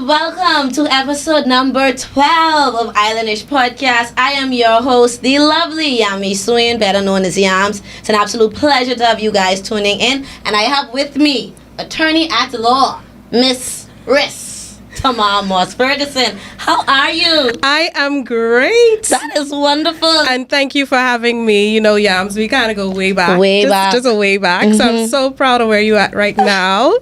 and welcome to episode number 12 of Islandish podcast. I am your host, the lovely Yami Swin, better known as Yams. It's an absolute pleasure to have you guys tuning in, and I have with me attorney at law, Miss Riss Tamar Ferguson. How are you? I am great. That is wonderful. And thank you for having me. You know, Yams, we kind of go way back. Just a way back. Mm-hmm. So I'm so proud of where you're at right now.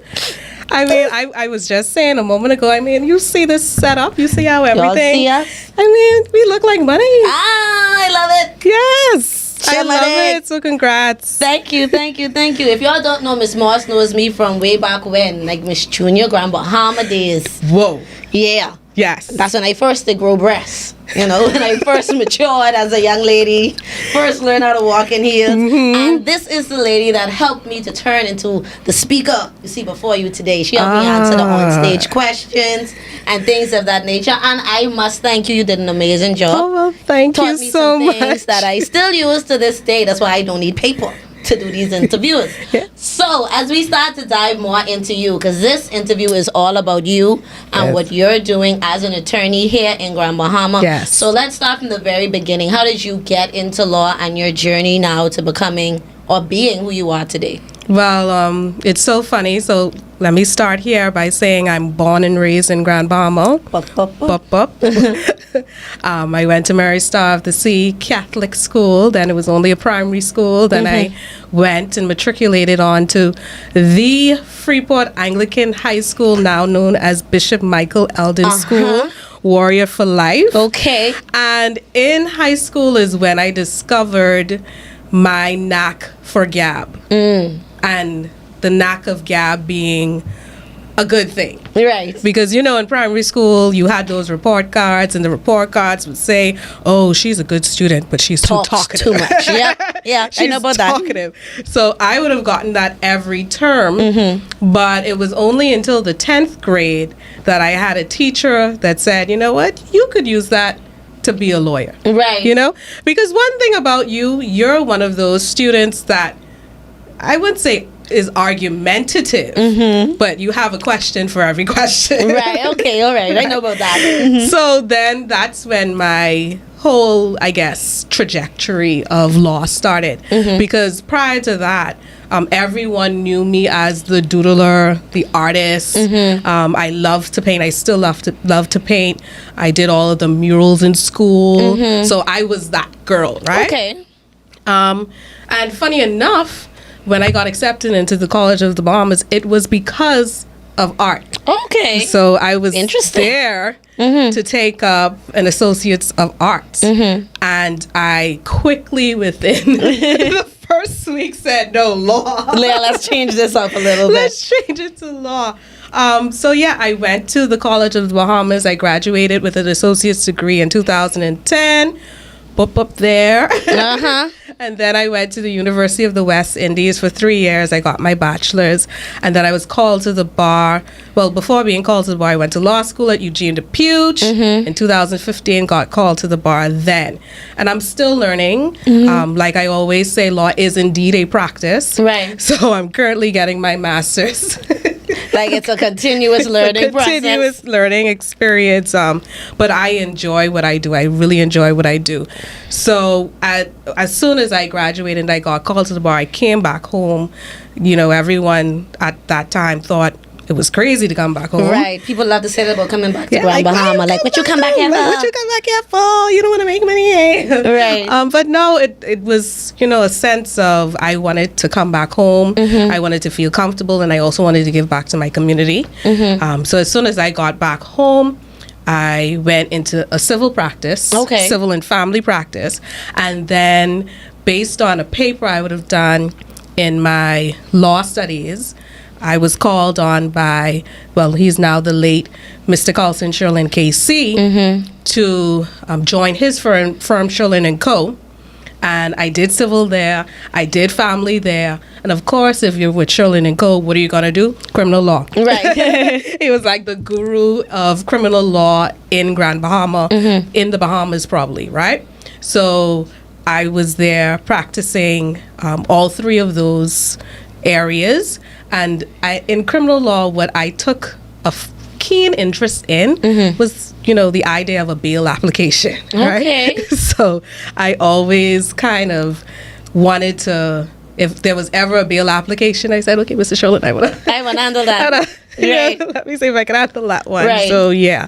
I mean, I was just saying a moment ago, I mean, you see this setup, you see how everything. Y'all see us? I mean, we look like money. I love it. Yes. I love it. So congrats. Thank you. If y'all don't know, Miss Moss knows me from way back when, like Miss Junior Grand Bahama days. Whoa. Yeah. Yes. That's when I first did grow breasts. You know, when I first matured as a young lady, first learned how to walk in heels. Mm-hmm. And this is the lady that helped me to turn into the speaker you see before you today. She helped me answer the on-stage questions and things of that nature. And I must thank you. You did an amazing job. Oh, well, thank you so much. Things that I still use to this day. That's why I don't need paper to do these interviews. Yeah. So as we start to dive more into you, because this interview is all about you and what you're doing as an attorney here in Grand Bahama. Yes. So let's start from the very beginning. How did you get into law and your journey now to becoming or being who you are today? Well, it's so funny. So let me start here by saying I'm born and raised in Grand Bahama. I went to Mary Star of the Sea Catholic School. Then it was only a primary school. Then I went and matriculated on to the Freeport Anglican High School, now known as Bishop Michael Eldon School. Warrior for Life. Okay. And in high school is when I discovered my knack for gab. And the knack of gab being a good thing. Right. Because, you know, in primary school, you had those report cards, and the report cards would say, oh, she's a good student, but she's too talkative. Too much. Yeah, She's I know about talkative. So I would have gotten that every term, but it was only until the 10th grade that I had a teacher that said, you know what, you could use that to be a lawyer. Right. You know? Because one thing about you, you're one of those students that I would say is argumentative, but you have a question for every question. Right, okay, all right. I know about that. So then that's when my whole, I guess, trajectory of law started. Because prior to that, everyone knew me as the doodler, the artist. I love to paint. I still love to paint. I did all of the murals in school. So I was that girl, right? Okay. And funny enough, when I got accepted into the College of the Bahamas, it was because of art. Okay. So I was there to take up an Associates of Arts. And I quickly, within the first week, said, no, law. Leah, let's change this up a little bit. Let's change it to law. So yeah, I went to the College of the Bahamas. I graduated with an associate's degree in 2010. Up there. And then I went to the University of the West Indies for 3 years. I got my bachelor's. And then I was called to the bar. Well, before being called to the bar, I went to law school at Eugene DePuge. In 2015, got called to the bar then. And I'm still learning. Like I always say, law is indeed a practice. Right. So I'm currently getting my master's. Like it's a continuous learning process. Continuous learning experience. But I enjoy what I do. I really enjoy what I do. So as soon as I graduated and I got called to the bar, I came back home. You know, everyone at that time thought it was crazy to come back home. Right. People love to say that about coming back to Grand Bahama. Like, what you come back here for? What you come back here for? You don't want to make money, eh? Right. But no, it was, you know, a sense of I wanted to come back home. I wanted to feel comfortable, and I also wanted to give back to my community. So as soon as I got back home, I went into a civil practice, civil and family practice, and then based on a paper I would have done in my law studies, I was called on by, well, he's now the late Mr. Carlson Sherlin KC to join his firm Sherlin & Co. And I did civil there. I did family there. And of course, if you're with Sherlin & Co., what are you going to do? Criminal law. Right. He was like the guru of criminal law in Grand Bahama, in the Bahamas probably, right? So I was there practicing all three of those areas. And in criminal law, what I took a keen interest in was, the idea of a bail application, right? Okay. So I always kind of wanted to, if there was ever a bail application, I said, okay, Mr. Sherlin, I want to handle that. Right. Let me see if I can handle that one. Right. So yeah,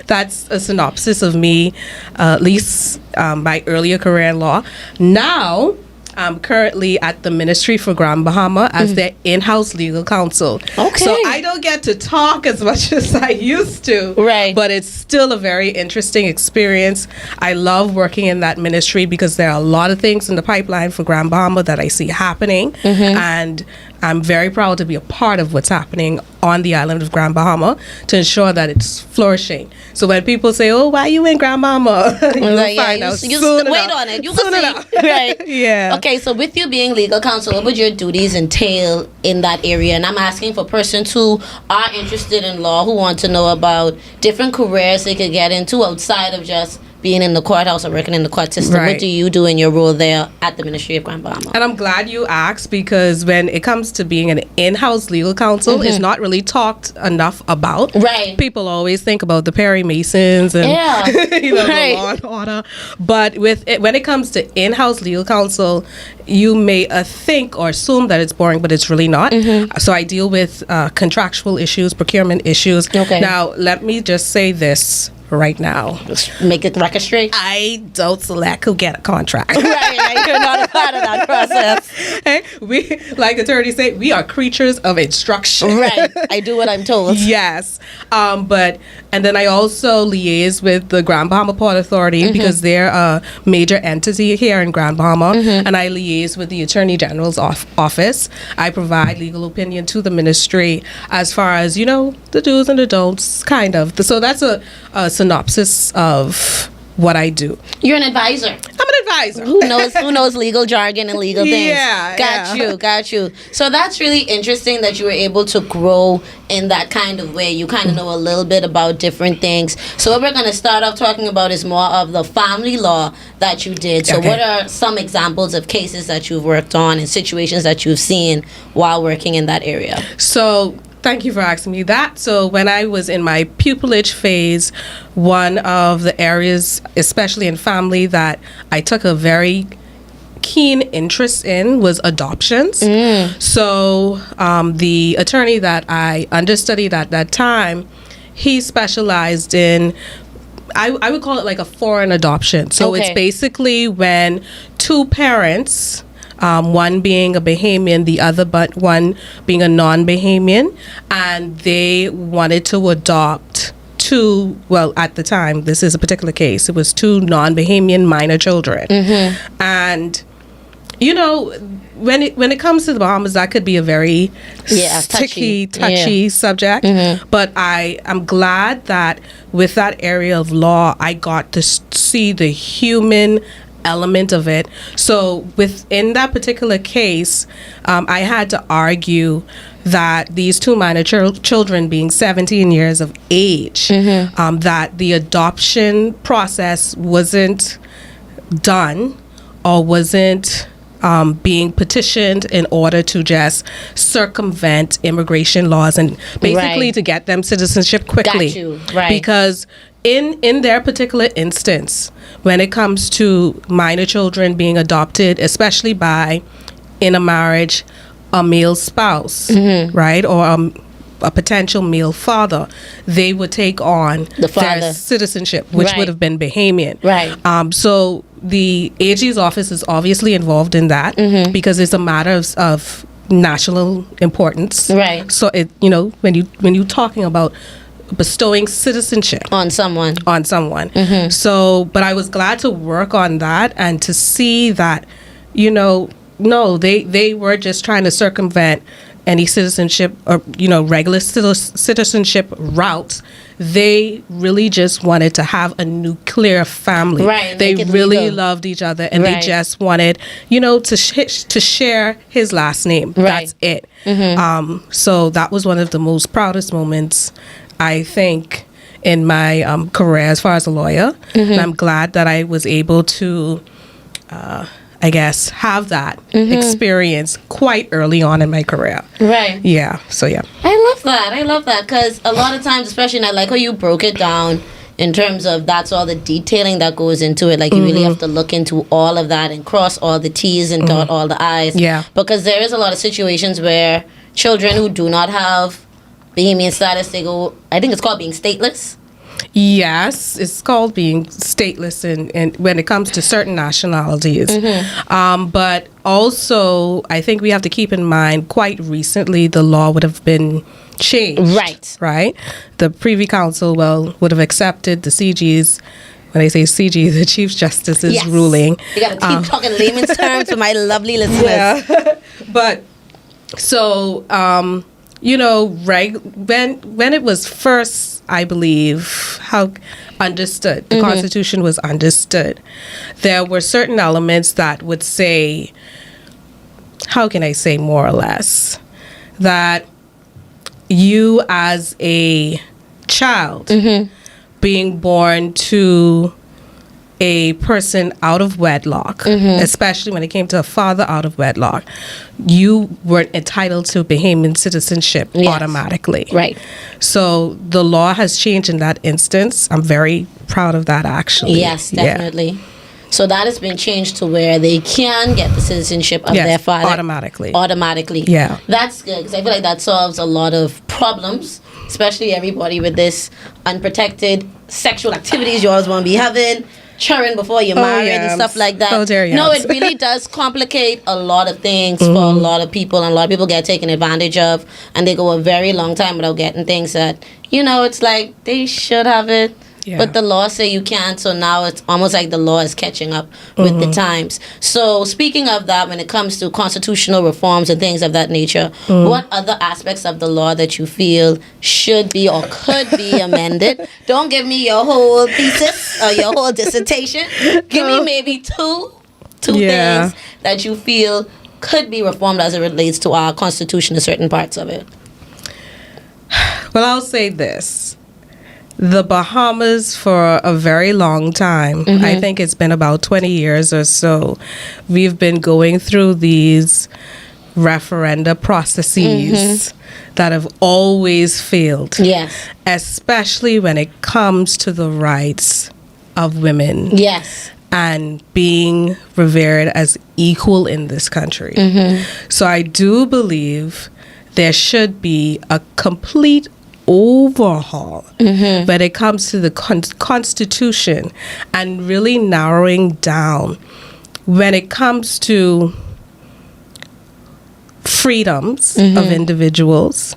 that's a synopsis of me, at least my earlier career in law. Now, I'm currently at the Ministry for Grand Bahama as their in-house legal counsel. Okay. So I don't get to talk as much as I used to. Right. But it's still a very interesting experience. I love working in that ministry because there are a lot of things in the pipeline for Grand Bahama that I see happening. And I'm very proud to be a part of what's happening on the island of Grand Bahama to ensure that it's flourishing. So when people say, "Oh, why are you in Grand Bahama?" You'll find out soon wait enough. on it. You Soon can enough. see. Right. Yeah. Okay, so with you being legal counsel, what would your duties entail in that area? And I'm asking for persons who are interested in law, who want to know about different careers they could get into outside of just being in the courthouse or working in the court system. Right. What do you do in your role there at the Ministry of Grand Bahama? And I'm glad you asked, because when it comes to being an in-house legal counsel, it's not really talked enough about. Right. People always think about the Perry Masons and the law and order. But when it comes to in-house legal counsel, you may think or assume that it's boring, but it's really not. So I deal with contractual issues, procurement issues. Okay. Now, let me just say this right now. Make it record straight. I don't select who get a contract. Right, you're not a part of that process. Hey, we, like attorneys say, we are creatures of instruction. Right, I do what I'm told. Yes. And then I also liaise with the Grand Bahama Port Authority because they're a major entity here in Grand Bahama, and I liaise with the Attorney General's office. I provide legal opinion to the ministry as far as, the do's and the don'ts, kind of. So that's a synopsis of what I do. You're an advisor. I'm an advisor. Who knows legal jargon and legal things. Yeah. Got you. So that's really interesting that you were able to grow in that kind of way. You kind of know a little bit about different things. So what we're going to start off talking about is more of the family law that you did. So what are some examples of cases that you've worked on and situations that you've seen while working in that area? So thank you for asking me that. So when I was in my pupillage phase, one of the areas, especially in family, that I took a very keen interest in was adoptions. So the attorney that I understudied at that time, he specialized in, I would call it like a foreign adoption. So it's basically when two parents, one being a Bahamian, the other but one being a non-Bahamian, and they wanted to adopt two, well, at the time, this is a particular case, it was two non-Bahamian minor children. And, when it comes to the Bahamas, that could be a very touchy subject. But I'm glad that with that area of law, I got to see the human element of it. So within that particular case, I had to argue that these two minor children being 17 years of age, that the adoption process wasn't done or wasn't being petitioned in order to just circumvent immigration laws and basically to get them citizenship quickly. Got you. Right. Because in their particular instance, when it comes to minor children being adopted, especially by, in a marriage, a male spouse, right, or a potential male father, they would take on their citizenship, which would have been Bahamian. Right. So the AG's office is obviously involved in that because it's a matter of national importance. Right. So when you're talking about bestowing citizenship on someone. So, but I was glad to work on that and to see that, no, they were just trying to circumvent any citizenship or, regular citizenship routes. They really just wanted to have a nuclear family. Right. They really loved each other and they just wanted, to share his last name. Right. That's it. So that was one of the most proudest moments, I think, in my career as far as a lawyer. And I'm glad that I was able to, I guess, have that experience quite early on in my career. Right. Yeah. So yeah. I love that because a lot of times, especially, and I like how you broke it down in terms of that's all the detailing that goes into it. Like you really have to look into all of that and cross all the T's and dot all the I's. Yeah. Because there is a lot of situations where children who do not have Bahamian status, they go, I think it's called being stateless. Yes, it's called being stateless and when it comes to certain nationalities. But also, I think we have to keep in mind, quite recently, the law would have been changed. Right. Right? The Privy Council, would have accepted the CG's, when I say CG, the Chief Justice's ruling. You got to keep talking layman's terms for my lovely listeners. Yeah. But, so, right, when it was first, I believe, understood, the Constitution was understood, there were certain elements that would say, how can I say more or less, that you as a child being born to a person out of wedlock, especially when it came to a father out of wedlock, you weren't entitled to Bahamian citizenship automatically. Right. So the law has changed in that instance. I'm very proud of that, actually. Yes, definitely. Yeah. So that has been changed to where they can get the citizenship of their father automatically. Yeah. That's good because I feel like that solves a lot of problems, especially everybody with this unprotected sexual activities you always want to be having, churning before you're married and stuff like that. No, it really does complicate a lot of things for a lot of people, and a lot of people get taken advantage of, and they go a very long time without getting things that, it's like they should have it. Yeah. But the law say you can't, so now it's almost like the law is catching up with the times. So speaking of that, when it comes to constitutional reforms and things of that nature, what other aspects of the law that you feel should be or could be amended? Don't give me your whole thesis or your whole dissertation. Give me maybe two things that you feel could be reformed as it relates to our Constitution and certain parts of it. Well, I'll say this. The Bahamas, for a very long time, I think it's been about 20 years or so, we've been going through these referenda processes that have always failed. Yes. Especially when it comes to the rights of women. Yes. And being revered as equal in this country. So I do believe there should be a complete overhaul when it comes to the Constitution and really narrowing down when it comes to freedoms of individuals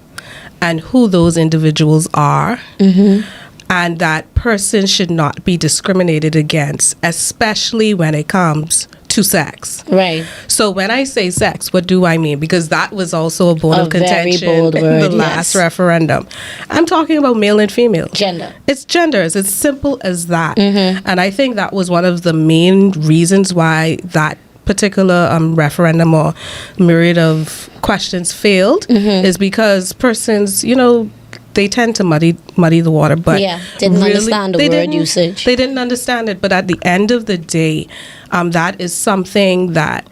and who those individuals are, and that person should not be discriminated against, especially when it comes to sex. Right. So when I say sex, what do I mean? Because that was also a bone of contention in the last referendum. I'm talking about male and female. Gender. It's gender. It's as simple as that. And I think that was one of the main reasons why that particular referendum or myriad of questions failed is because persons, they tend to muddy the water, but didn't understand the word usage. They didn't understand it, but at the end of the day, that is something that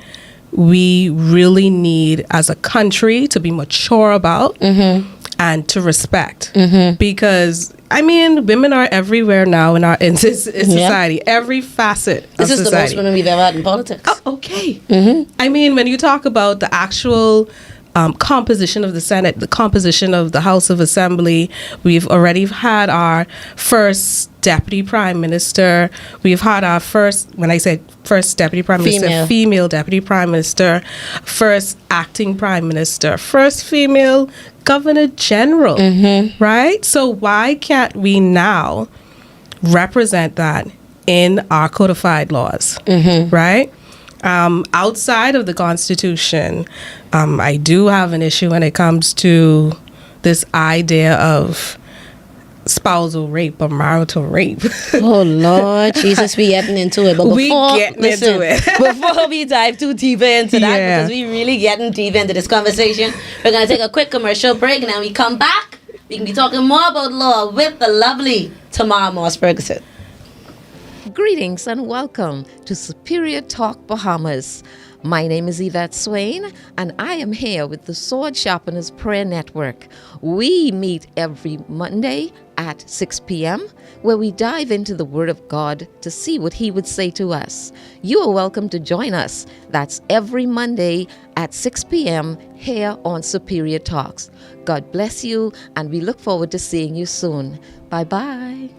we really need as a country to be mature about and to respect. Because women are everywhere now in society, every facet of society. This is the most women we've ever had in politics. Oh, okay. When you talk about the actual composition of the Senate, the composition of the House of Assembly, we've already had our first Deputy Prime Minister. We've had our first, when I say first Deputy Prime Minister, female Deputy Prime Minister, first acting Prime Minister, first female Governor General, right? So why can't we now represent that in our codified laws, right? Outside of the Constitution, I do have an issue when it comes to this idea of spousal rape or marital rape. Oh Lord Jesus, we getting into it. But before we dive too deeper into that, because we really getting deep into this conversation, we're gonna take a quick commercial break, and then we come back. We can be talking more about law with the lovely Tamar Ferguson. Greetings and welcome to Superior Talk Bahamas. My name is Yvette Swain, and I am here with the Sword Sharpeners Prayer Network. We meet every Monday at 6 p.m., where we dive into the Word of God to see what He would say to us. You are welcome to join us. That's every Monday at 6 p.m. here on Superior Talks. God bless you, and we look forward to seeing you soon. Bye-bye.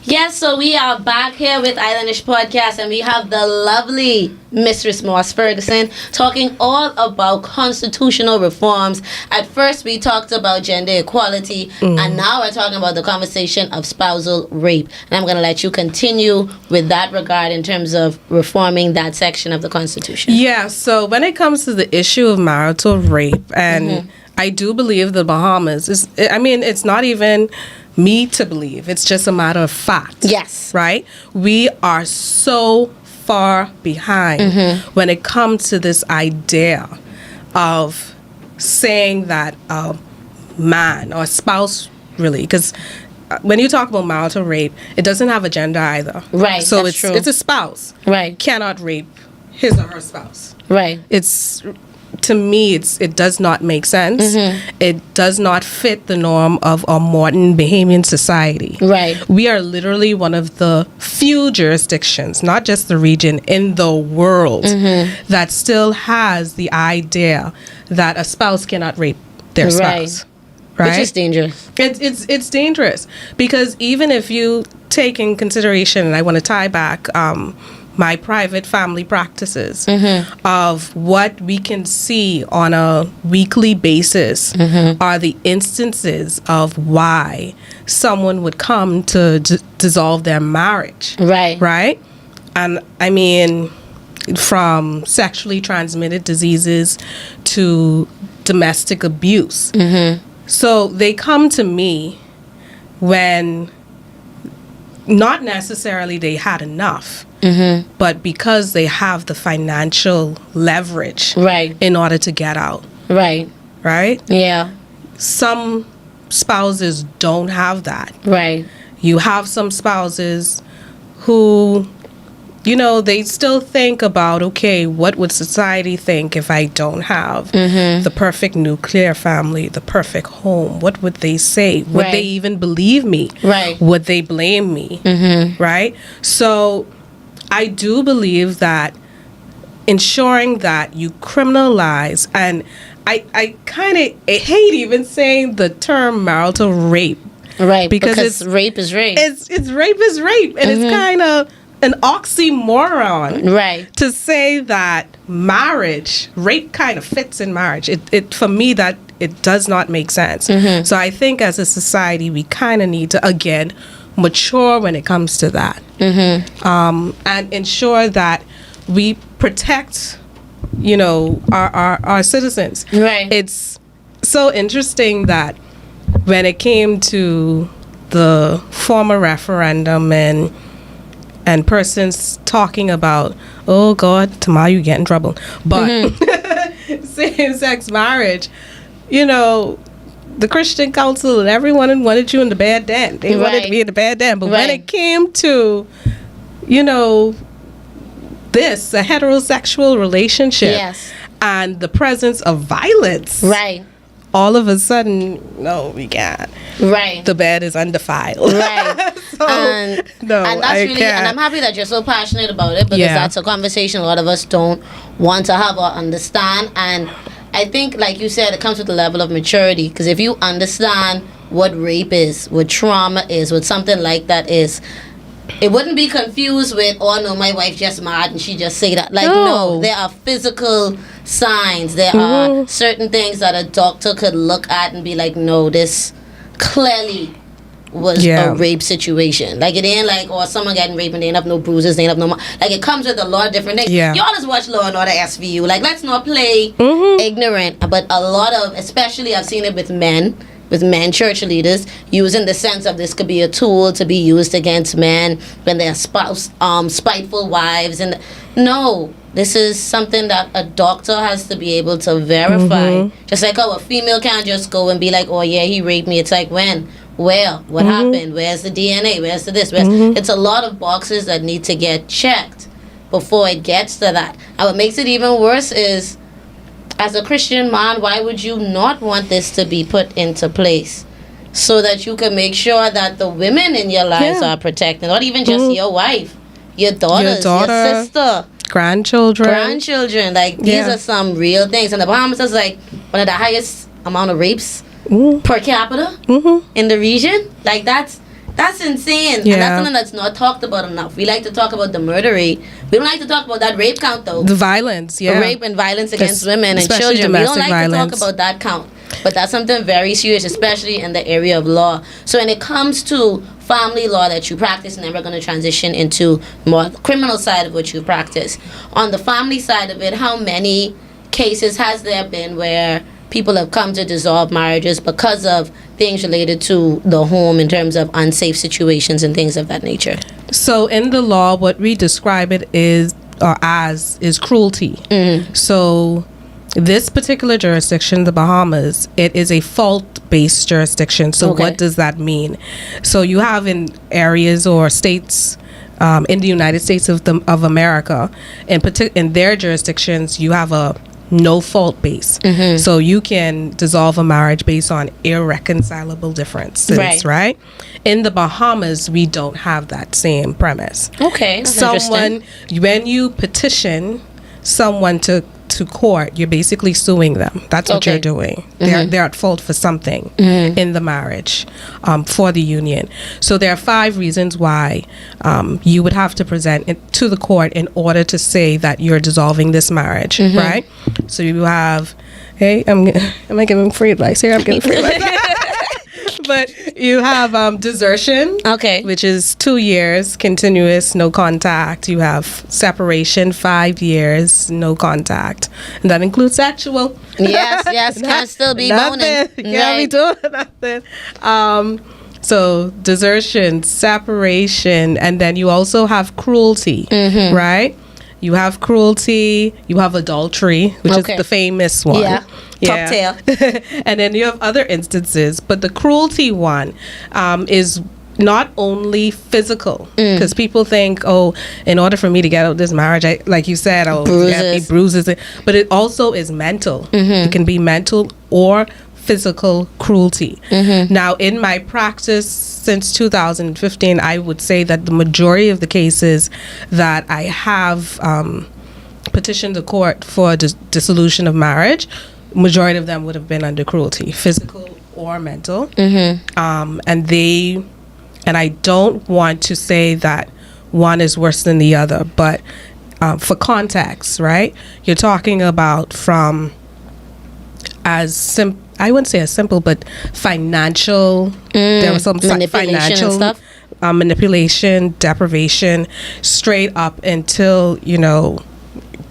Yes, so we are back here with Islandish Podcast, and we have the lovely Mistress Moss Ferguson talking all about constitutional reforms. At first, we talked about gender equality, and now we're talking about the conversation of spousal rape. And I'm going to let you continue with that regard in terms of reforming that section of the Constitution. Yeah, so when it comes to the issue of marital rape, and I do believe the Bahamas is, it's not even me to believe, it's just a matter of fact. Yes. Right? We are so far behind when it comes to this idea of saying that a man or spouse, really, because when you talk about marital rape, it doesn't have a gender either. Right, So that's true. it's a spouse. Right. Cannot rape his or her spouse. Right. It's, to me, it does not make sense. It does not fit the norm of a modern Bahamian society. Right. We are literally one of the few jurisdictions, not just the region, in the world that still has the idea that a spouse cannot rape their spouse. Right. Which is dangerous. It's dangerous, because even if you take in consideration, and I want to tie back my private family practices of what we can see on a weekly basis are the instances of why someone would come to dissolve their marriage. Right. Right? And I mean, from sexually transmitted diseases to domestic abuse. So they come to me when not necessarily they had enough, but because they have the financial leverage in order to get out. Right? Yeah. Some spouses don't have that. Right. You have some spouses who, they still think about, okay, what would society think if I don't have the perfect nuclear family, the perfect home? What would they say? Would they even believe me? Right. Would they blame me? Right? So I do believe that ensuring that you criminalize, and I kind of hate even saying the term marital rape. Right, because rape is rape. It's rape is rape, and it's kind of an oxymoron, right, to say that rape kind of fits in marriage. It for me, that it does not make sense. So I think as a society we kind of need to again mature when it comes to that, and ensure that we protect our citizens. Right. It's so interesting that when it came to the former referendum and persons talking about, oh God, Tamar, you get in trouble. But same-sex marriage, the Christian Council and everyone wanted you in the bad den. They wanted to be in the bad den. But when it came to, this, a heterosexual relationship and the presence of violence. Right. All of a sudden, no, we can't. Right. The bed is undefiled. Right. So, and that's really, and I'm happy that you're so passionate about it, because that's a conversation a lot of us don't want to have or understand. And I think, like you said, it comes with a level of maturity, because if you understand what rape is, what trauma is, what something like that is, it wouldn't be confused with, oh no, my wife just mad and she just say that. Like, no, there are physical signs. There are certain things that a doctor could look at and be like, no, this clearly was a rape situation. Like, it ain't like, or someone getting raped and they ain't have no bruises, they ain't have no like, it comes with a lot of different things. You always watch Law and Order SVU. Like, let's not play ignorant. But a lot of, especially I've seen it with men church leaders, using the sense of this could be a tool to be used against men when they're spiteful wives. And no, this is something that a doctor has to be able to verify. Just like how a female can't just go and be like, oh yeah, he raped me. It's like, when What happened? Where's the DNA? Where's the this? It's a lot of boxes that need to get checked before it gets to that. And what makes it even worse is, as a Christian man, why would you not want this to be put into place? So that you can make sure that the women in your lives are protected. Not even just your wife, your daughters, your sister, grandchildren. Like, these are some real things. And the Bahamas is like one of the highest amount of rapes per capita in the region. Like, that's insane. And that's something that's not talked about enough. We like to talk about the murder rate. We don't like to talk about that rape count, though. The violence, The rape and violence against women and children. We don't like to talk about that count. But that's something very serious, especially in the area of law. So when it comes to family law that you practice, and then we're going to transition into more criminal side of what you practice. On the family side of it, how many cases has there been where people have come to dissolve marriages because of things related to the home in terms of unsafe situations and things of that nature? So in the law, what we describe it is cruelty. So this particular jurisdiction, the Bahamas, it is a fault-based jurisdiction. So what does that mean? So you have in areas or states in the United States of America, in their jurisdictions, you have a no-fault base. So you can dissolve a marriage based on irreconcilable differences, right? In the Bahamas, we don't have that same premise. Okay, that's interesting. When you petition someone to court, you're basically suing them. That's what you're doing. They're at fault for something in the marriage, for the union. So there are 5 reasons why you would have to present it to the court in order to say that you're dissolving this marriage, right? So you have, am I giving free advice here? I'm giving free advice. But you have desertion, which is 2 years, continuous, no contact. You have separation, 5 years, no contact. And that includes sexual. Yes, can't still be boning. Can't be doing nothing. So desertion, separation, and then you also have cruelty, right? You have cruelty, you have adultery, which is the famous one. Top tail. And then you have other instances, but the cruelty one is not only physical, because people think, in order for me to get out of this marriage, like you said, bruises, but it also is mental. It can be mental or physical cruelty. Now, in my practice since 2015, I would say that the majority of the cases that I have petitioned the court for dissolution of marriage, majority of them would have been under cruelty, physical or mental. And I don't want to say that one is worse than the other, but for context, right? You're talking about from I wouldn't say as simple, but financial. There was some financial stuff. Manipulation, deprivation, straight up until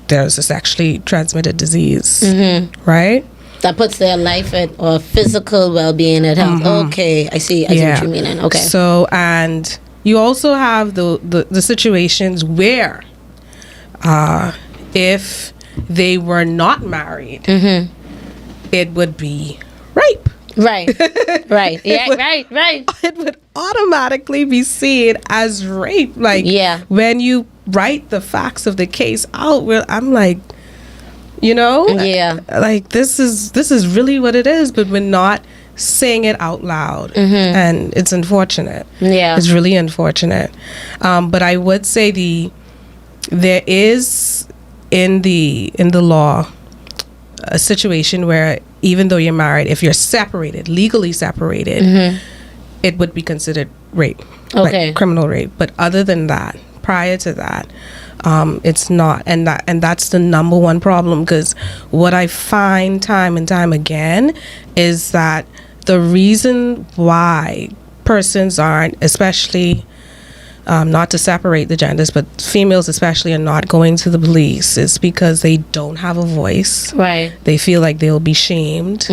there's a sexually transmitted disease, right? That puts their life or physical well-being at health. Okay, I see what you mean. Okay. So, and you also have the situations where if they were not married, it would be rape. Right. Yeah, right. It would automatically be seen as rape. Like, when you write the facts of the case out, I'm like, like this is really what it is, but we're not saying it out loud, and it's unfortunate. It's really unfortunate. But I would say there is in the law a situation where even though you're married, if you're legally separated, it would be considered rape, like criminal rape. But other than that, prior to that, it's not, and that's the number one problem. Because what I find time and time again is that the reason why persons aren't, especially not to separate the genders, but females especially, are not going to the police is because they don't have a voice. Right. They feel like they'll be shamed.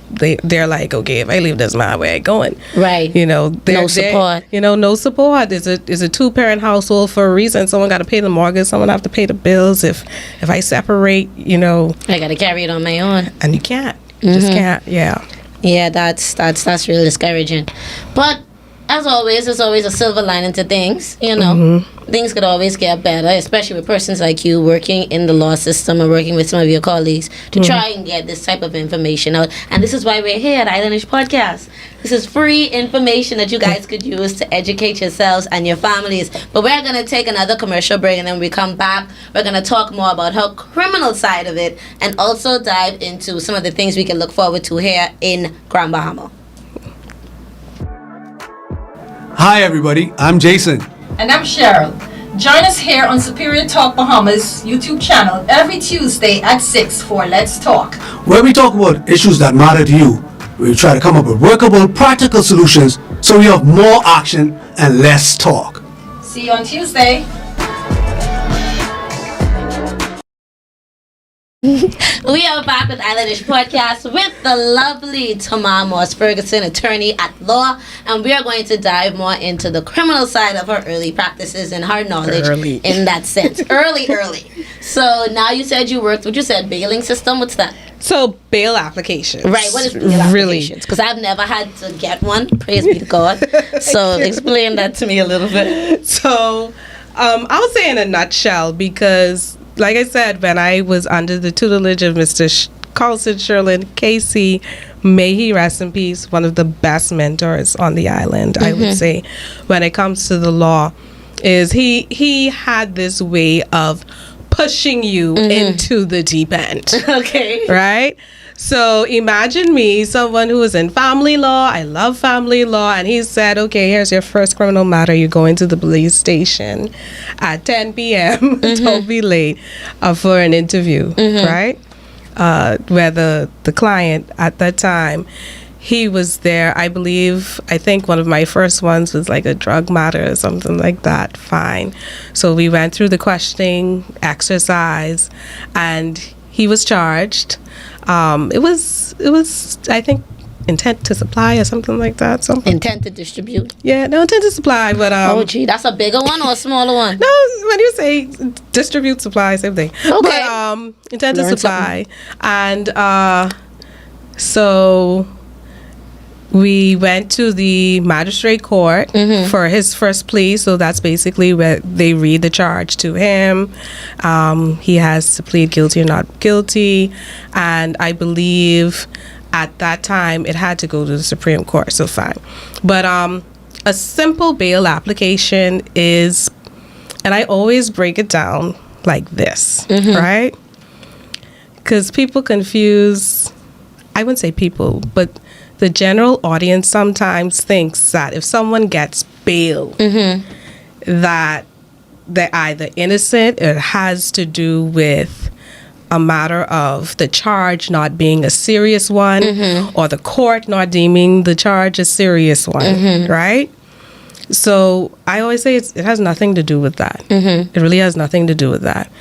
They're like, okay, if I leave this man, where I going? Right. No support. No support. It's a 2-parent household for a reason. Someone got to pay the mortgage. Someone have to pay the bills. If I separate, I got to carry it on my own. And you can't. You just can't. Yeah. Yeah, that's really discouraging. But as always, there's always a silver lining to things. You know, things could always get better, especially with persons like you working in the law system and working with some of your colleagues to try and get this type of information out. And this is why we're here at Islandish Podcast. This is free information that you guys could use to educate yourselves and your families. But we're going to take another commercial break, and then when we come back, we're going to talk more about her criminal side of it and also dive into some of the things we can look forward to here in Grand Bahama. Hi everybody, I'm Jason. And I'm Cheryl. Join us here on Superior Talk Bahamas YouTube channel every Tuesday at 6 for Let's Talk. Where we talk about issues that matter to you. We try to come up with workable, practical solutions so we have more action and less talk. See you on Tuesday. We are back with Islandish Podcast with the lovely Tamar Ferguson, attorney at law, and we are going to dive more into the criminal side of her early practices and her knowledge in that sense. Early. So now you said you worked, what you said, bailing system, what's that? So bail applications. Right, what is bail applications? Because I've never had to get one, praise be to God. So explain that to me a little bit. So I'll say in a nutshell, because like I said, when I was under the tutelage of Mr. Carlson Sherlin Casey, may he rest in peace, one of the best mentors on the island, I would say, when it comes to the law, is he had this way of pushing you into the deep end. Okay. Right? So imagine me, someone who is in family law. I love family law. And he said, okay, here's your first criminal matter. You go into the police station at 10 p.m. Don't be late for an interview, right? Where the client at that time, he was there. I think one of my first ones was like a drug matter or something like that. Fine. So we went through the questioning exercise and he was charged. It was I think intent to supply or something like that. Something. Intent to distribute. Yeah, no intent to supply, but oh gee, that's a bigger one or a smaller one? No, when you say distribute, supply, same thing. Okay. But intent to Learn supply, and so we went to the magistrate court for his first plea. So that's basically where they read the charge to him. He has to plead guilty or not guilty. And I believe at that time it had to go to the Supreme Court. So fine. But a simple bail application is, and I always break it down like this, right? Because people confuse, I wouldn't say people, but the general audience sometimes thinks that if someone gets bail, that they're either innocent or it has to do with a matter of the charge not being a serious one or the court not deeming the charge a serious one, right? So I always say it has nothing to do with that. It really has nothing to do with that.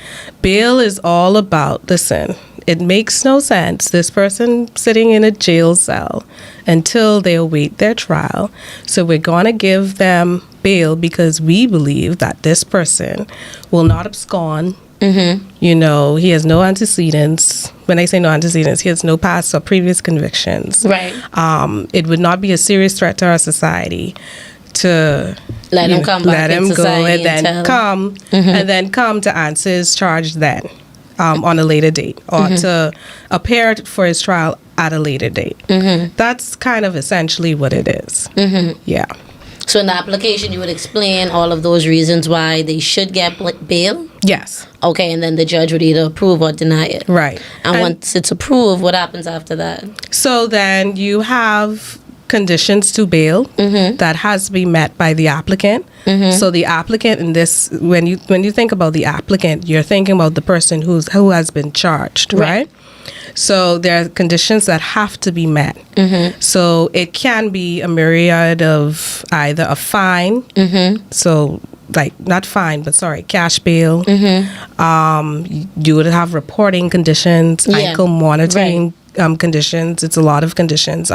Bail is all about, listen, it makes no sense, this person sitting in a jail cell until they await their trial. So we're going to give them bail because we believe that this person will not abscond. You know, he has no antecedents. When I say no antecedents, he has no past or previous convictions. Right. It would not be a serious threat to our society to let him come back in society and then come to answer his charge then. On a later date, or to appear for his trial at a later date. That's kind of essentially what it is. Yeah. So in the application, you would explain all of those reasons why they should get bail? Yes. Okay, and then the judge would either approve or deny it. Right. And once it's approved, what happens after that? So then you have conditions to bail that has to be met by the applicant. So the applicant in this, when you think about the applicant, you're thinking about the person who has been charged, right? So there are conditions that have to be met. So it can be a myriad of either a fine, so like not fine, but sorry, cash bail. You would have reporting conditions, ankle monitoring conditions. It's a lot of conditions.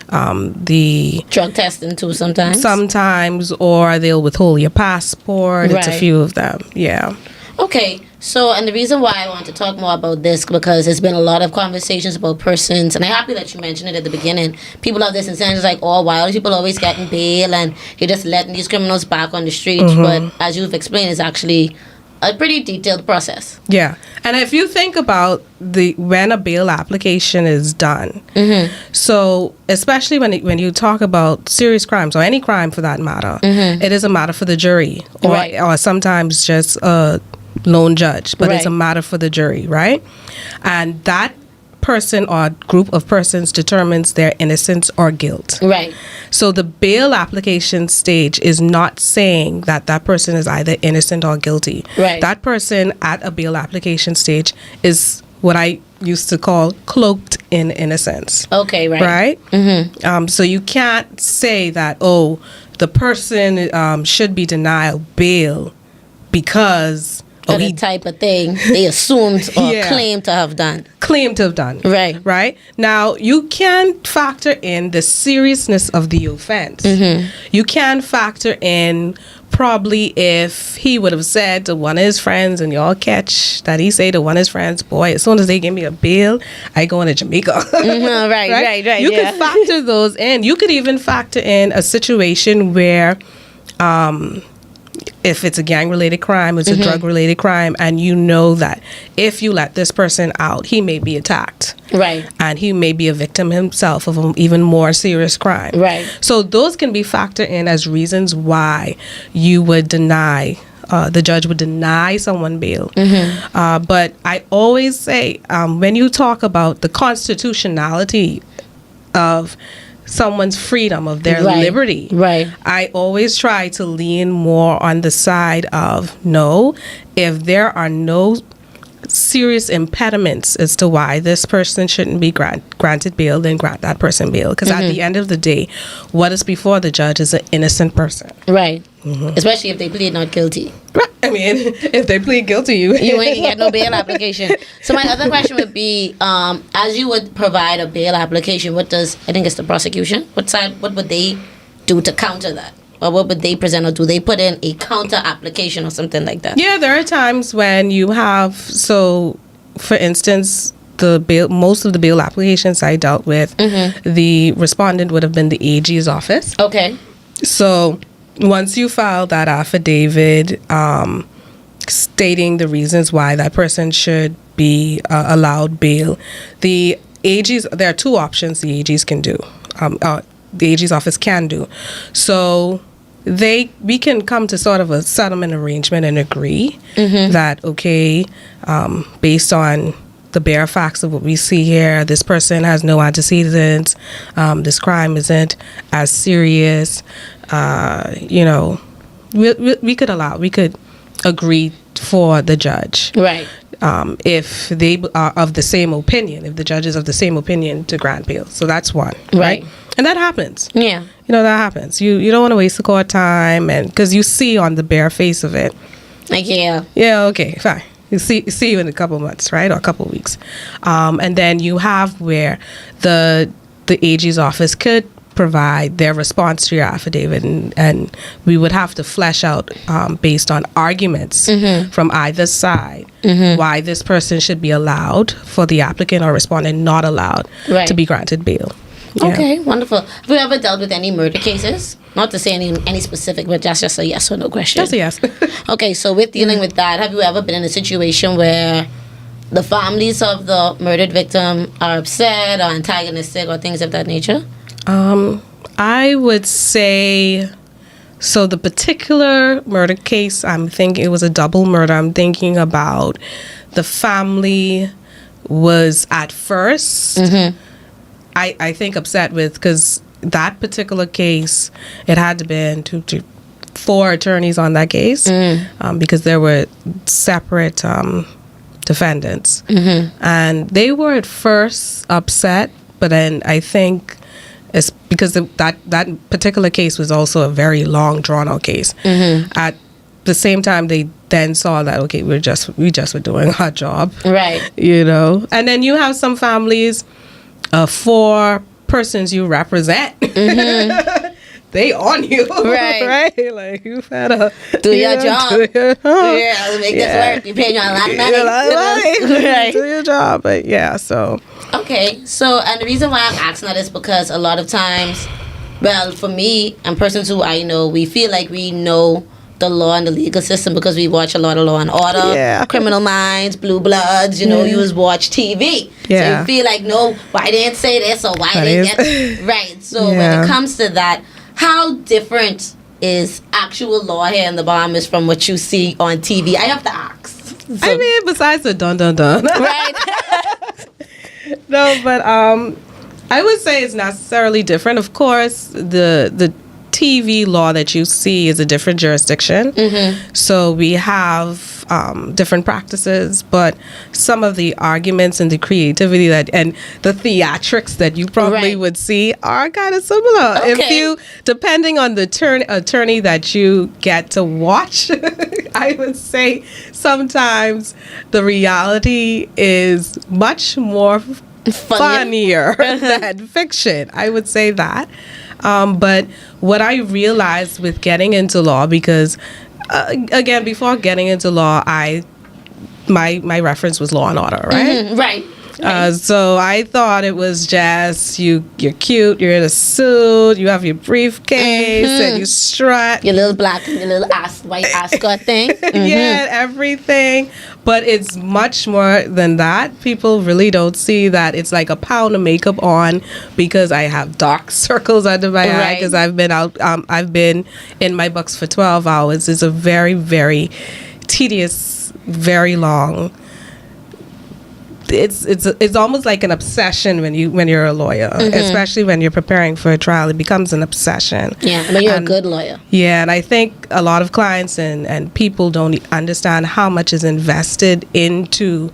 The drug testing too sometimes, or they'll withhold your passport. It's a few of them. Yeah. Okay, So, and the reason why I want to talk more about this because there's been a lot of conversations about persons, and I'm happy that you mentioned it at the beginning. People have this incentive like, oh, why are people always getting bail and you're just letting these criminals back on the streets? But as you've explained, it's actually a pretty detailed process. Yeah, and if you think about when a bail application is done, so especially when you talk about serious crimes or any crime for that matter, it is a matter for the jury or sometimes just a lone judge, but it's a matter for the jury, right? And that person or group of persons determines their innocence or guilt. Right. So the bail application stage is not saying that that person is either innocent or guilty. Right. That person at a bail application stage is what I used to call cloaked in innocence. Okay, right. Right? So you can't say that, oh, the person should be denied bail because Or the type of thing they assumed or Yeah. claimed to have done. claimed to have done. Right. Right? Now, you can factor in the seriousness of the offense. You can factor in probably if he would have said to one of his friends, and y'all catch that he say to one of his friends, boy, as soon as they give me a bill, I going to Jamaica. Right. You could factor those in. You could even factor in a situation where if it's a gang-related crime, it's a drug-related crime, and you know that if you let this person out, he may be attacked. Right. And he may be a victim himself of an even more serious crime. Right. So those can be factored in as reasons why you would deny, the judge would deny someone bail. But I always say, when you talk about the constitutionality of someone's freedom, of their liberty, I always try to lean more on the side of no, if there are no serious impediments as to why this person shouldn't be granted bail, then grant that person bail. Because at the end of the day, what is before the judge is an innocent person. Right. Especially if they plead not guilty. Right. I mean, if they plead guilty, you ain't get no bail application. So my other question would be, as you would provide a bail application, what think it's the prosecution? What would they do to counter that? Or what would they present, or do they put in a counter application or something like that? Yeah, there are times when you have, so for instance, most of the bail applications I dealt with, the respondent would have been the AG's office. Okay. So once you file that affidavit stating the reasons why that person should be allowed bail, the AG's, there are two options the AG's can do. The AG's office can do. So we can come to sort of a settlement arrangement and agree that, okay, based on the bare facts of what we see here, this person has no antecedents, this crime isn't as serious, we could agree for the judge. Right. If they are of the same opinion, if the judge is of the same opinion to grant bail. So that's one. Right. And that happens. Yeah. That happens. You don't want to waste the court time, and because you see on the bare face of it. Like, yeah. Yeah, okay, fine. You see you in a couple months, right? Or a couple weeks. And then you have where the AG's office could provide their response to your affidavit, and we would have to flesh out based on arguments from either side why this person should be allowed for the applicant or respondent not allowed to be granted bail. Yeah. Okay, wonderful. Have you ever dealt with any murder cases? Not to say any specific, but just a yes or no question. That's a yes. Okay, so with dealing with that, have you ever been in a situation where the families of the murdered victim are upset or antagonistic or things of that nature? I would say, so the particular murder case, I'm thinking it was a double murder. I'm thinking about the family was at first, I think upset with, because that particular case, it had to been 4 attorneys on that case because there were separate defendants. And they were at first upset, but then I think it's because that particular case was also a very long, drawn-out case. At the same time, they then saw that, okay, we just were doing our job. Right. And then you have some families, 4 persons you represent. they on you, Right. right? Like you better Do your job. do your job. Yeah, to make this work. You paying you a lot of money. You're like, Right. do your job, but yeah. So Okay, so and the reason why I'm asking that is because a lot of times, well, for me and persons who I know, we feel like we know the law and the legal system because we watch a lot of Law and Order, Yeah. Criminal Minds, Blue Bloods. You know, you just watch TV, Yeah. so you feel like, no, why didn't say this or why That didn't is- get right. So when Yeah. it comes to that, how different is actual law here in the Bahamas from what you see on TV? I have to ask. So- I mean, besides the dun dun dun, right. no, but I would say it's necessarily different. Of course, the TV law that you see is a different jurisdiction, so we have different practices, but some of the arguments and the creativity that and the theatrics that you probably Right. would see are kind of similar. If Okay. you, depending on the attorney that you get to watch, I would say sometimes the reality is much more funnier than fiction. I would say that. But what I realized with getting into law, because again, before getting into law, my reference was Law and Order, right? Right. So I thought it was just you're cute, you're in a suit, you have your briefcase, and you strut. Your little black and your little white ascot thing. Yeah, everything. But it's much more than that. People really don't see that it's like a pound of makeup on because I have dark circles under my eye Right. because I've been out. I've been in my books for 12 hours. It's a very, very tedious, very long. It's almost like an obsession when you're a lawyer, especially when you're preparing for a trial. It becomes an obsession. Yeah, but you're And- a good lawyer. Yeah, and I think a lot of clients and people don't understand how much is invested into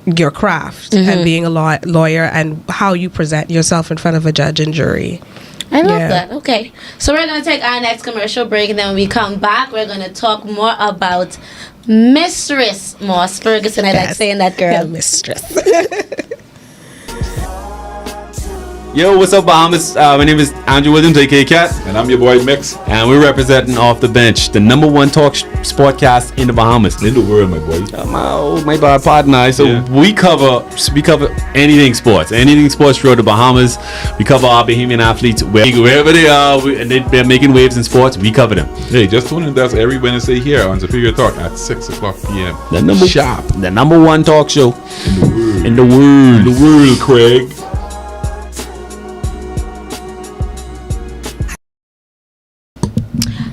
your craft and being a lawyer and how you present yourself in front of a judge and jury. I love Yeah. that. Okay. So we're going to take our next commercial break, and then when we come back, we're going to talk more about Mistress Moss Ferguson. I like Yes. saying that, girl. Yeah, mistress. Yo, what's up, Bahamas? My name is Andrew Williams, aka Cat, And I'm your boy Mix and we're representing Off the Bench, the #1 talk sportcast in the Bahamas. in the world, my boy. My bad partner. So Yeah. we cover anything sports throughout the Bahamas. We cover our Bahamian athletes wherever they are, and they're making waves in sports. We cover them. Hey, just tune in. That's every Wednesday here on Superior Talk at 6:00 p.m. The number Sharp the #1 talk show in the world. in the world. The world, Craig.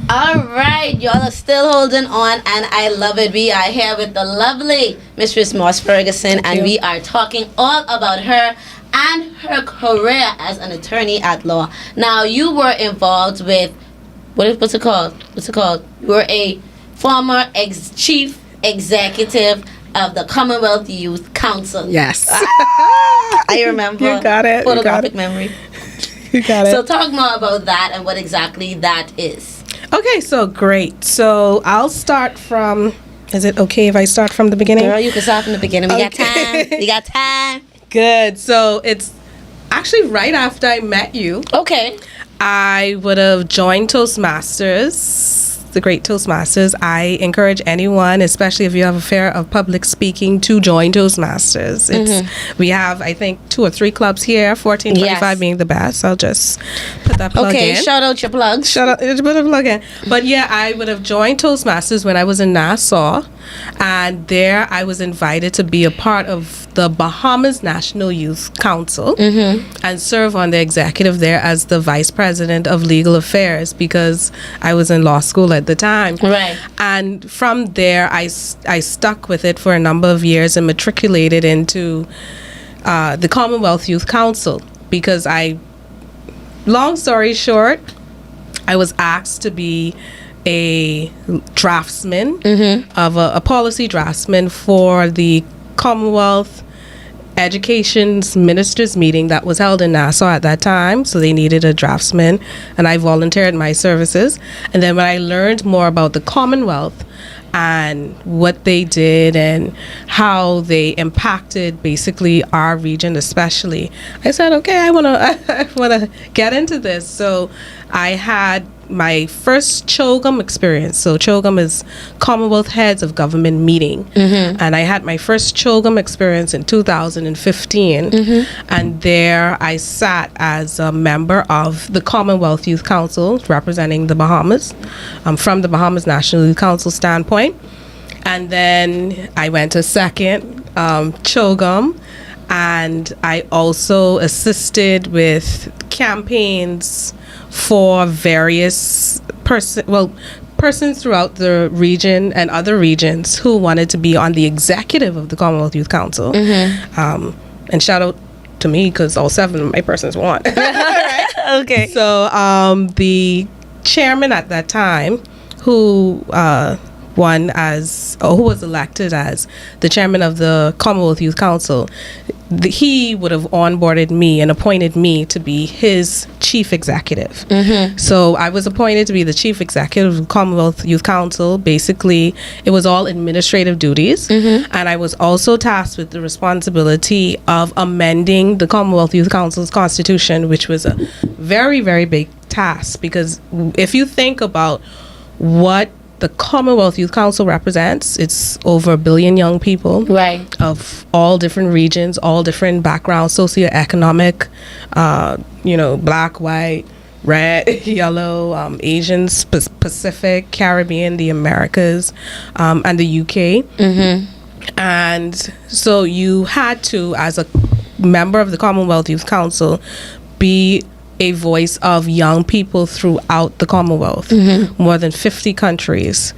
All right, y'all are still holding on, and I love it. We are here with the lovely Mistress Moss Ferguson, and you. we are talking all about her and her career as an attorney at law. Now, you were involved with what's it called? You were a former chief executive of the Commonwealth Youth Council. Yes. I remember. You got it, you got Photographic it. memory. You got it. So talk more about that and what exactly that is. Okay, so great. So I'll start from. Is it okay if I start from the beginning? Girl, you can start from the beginning. We got Okay. time. We got time. Good. So it's actually right after I met you. Okay. I would have joined Toastmasters, the great Toastmasters. I encourage anyone, especially if you have a fear of public speaking, to join Toastmasters. We have, I think, 2 or 3 clubs here, 1425 Yes. being the best. I'll just put that plug Okay, in. shout out your plugs. Shut up. Put a plug in. But yeah, I would have joined Toastmasters when I was in Nassau. And there I was invited to be a part of the Bahamas National Youth Council and serve on the executive there as the vice president of legal affairs because I was in law school at the time. Right. And from there, I stuck with it for a number of years and matriculated into the Commonwealth Youth Council because long story short, I was asked to be a draftsman of a policy draftsman for the Commonwealth Education's ministers meeting that was held in Nassau at that time. So they needed a draftsman, and I volunteered my services. And then when I learned more about the Commonwealth and what they did and how they impacted basically our region especially, I said, okay, I want to get into this. So I had my first CHOGM experience. So CHOGM is Commonwealth Heads of Government meeting. And I had my first CHOGM experience in 2015. And there I sat as a member of the Commonwealth Youth Council representing the Bahamas, from the Bahamas National Youth Council standpoint. And then I went to second CHOGM, and I also assisted with campaigns for various persons throughout the region and other regions who wanted to be on the executive of the Commonwealth Youth Council. And shout out to me because all 7 of my persons won. Okay. So the chairman at that time, who who was elected as the chairman of the Commonwealth Youth Council, he would have onboarded me and appointed me to be his chief executive. So I was appointed to be the chief executive of the Commonwealth Youth Council. Basically, it was all administrative duties. And I was also tasked with the responsibility of amending the Commonwealth Youth Council's constitution, which was a very, very big task, because if you think about what the Commonwealth Youth Council represents, it's over 1 billion young people, Right. of all different regions, all different backgrounds, socioeconomic, black, white, red, yellow, Asian, Pacific, Caribbean, the Americas, and the UK. And so you had to, as a member of the Commonwealth Youth Council, be a voice of young people throughout the Commonwealth, more than 50 countries.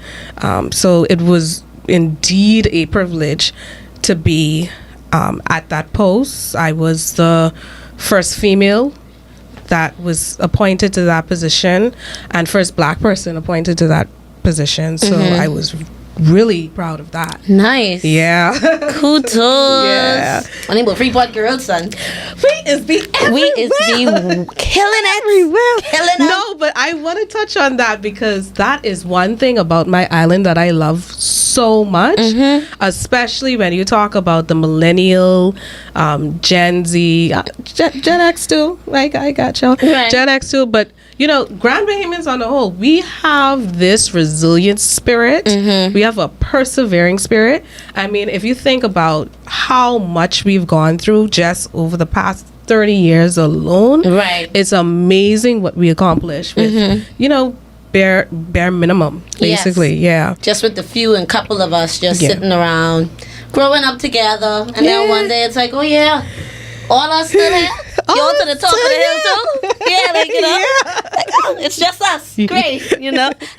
So it was indeed a privilege to be at that post. I was the first female that was appointed to that position and first black person appointed to that position. So I was really proud of that. Nice. Yeah. Kudos. Yeah. I mean, we're Freeport girls, son. We is be killing it. everywhere. Killing it. No, but I want to touch on that because that is one thing about my island that I love so much, especially when you talk about the millennial, Gen Z, Gen X too. Like, I got y'all. Right. Gen X too, but Grand Bahamians on the whole, we have this resilient spirit. We have a persevering spirit. I mean, if you think about how much we've gone through just over the past 30 years alone, Right. it's amazing what we accomplished with, bare minimum, basically. Yeah. Just with the few and couple of us just Yeah. sitting around, growing up together, and then one day it's like, oh yeah, all us still here. Y'all to the top of the hill too. Yeah, like, like, oh, it's just us. Great,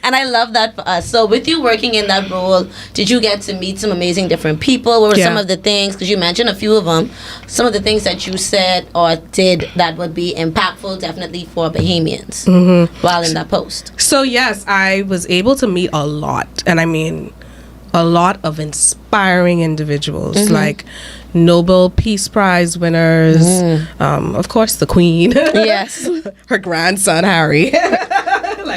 And I love that for us. So with you working in that role, did you get to meet some amazing different people? What were some of the things, because you mentioned a few of them, some of the things that you said or did that would be impactful definitely for Bahamians while in that post? So yes, I was able to meet a lot, and I mean a lot of inspiring individuals, like Nobel Peace Prize winners, of course the Queen, Yes. her grandson Harry.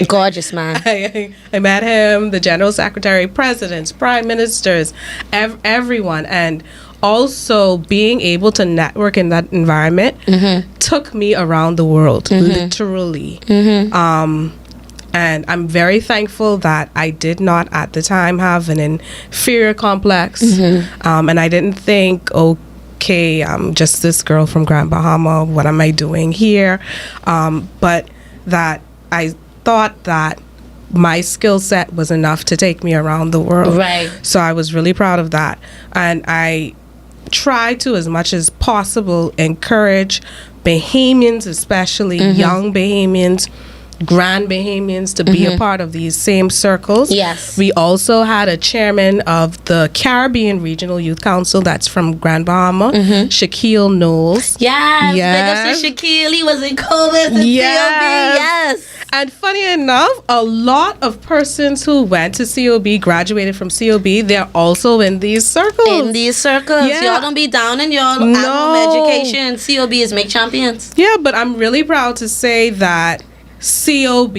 Gorgeous man. I met him, the General Secretary, presidents, prime ministers, everyone, and also being able to network in that environment took me around the world, literally. And I'm very thankful that I did not at the time have an inferior complex. And I didn't think, okay, I'm just this girl from Grand Bahama. What am I doing here? But that I thought that my skill set was enough to take me around the world. Right. So I was really proud of that. And I try to, as much as possible, encourage Bahamians, especially young Bahamians, Grand Bahamians, to be a part of these same circles. Yes. We also had a chairman of the Caribbean Regional Youth Council that's from Grand Bahama, Shaquille Knowles. Yes. Yes. Big up to Shaquille. He was in COVID and Yes. COB. Yes. And funny enough, a lot of persons who went to COB, graduated from COB, they're also in these circles. In these circles. Yeah. Y'all don't be down in y'all No. at-home education. COB is make champions. Yeah, but I'm really proud to say that COB,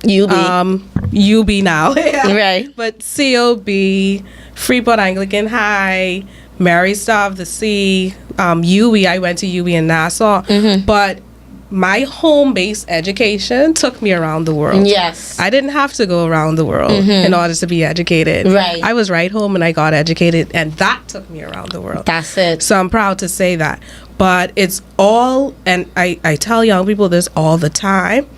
UB. UB now. Right. But COB, Freeport Anglican High, Mary Star of the Sea, UE. I went to UE in Nassau. But my home-based education took me around the world. Yes. I didn't have to go around the world in order to be educated. Right. I was right home and I got educated, and that took me around the world. That's it. So I'm proud to say that. But it's all, and I tell young people this all the time,